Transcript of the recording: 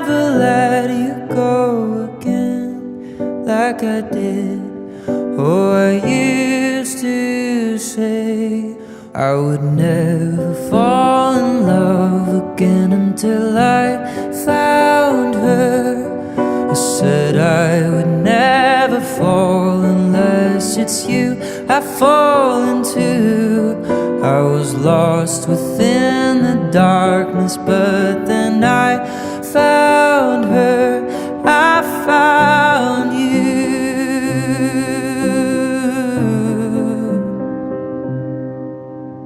never let you go again like I did. Oh, I used to say I would never fall in love again until I found her. I said I would never fall unless it's you I fall into. I was lost within the darkness, but then I found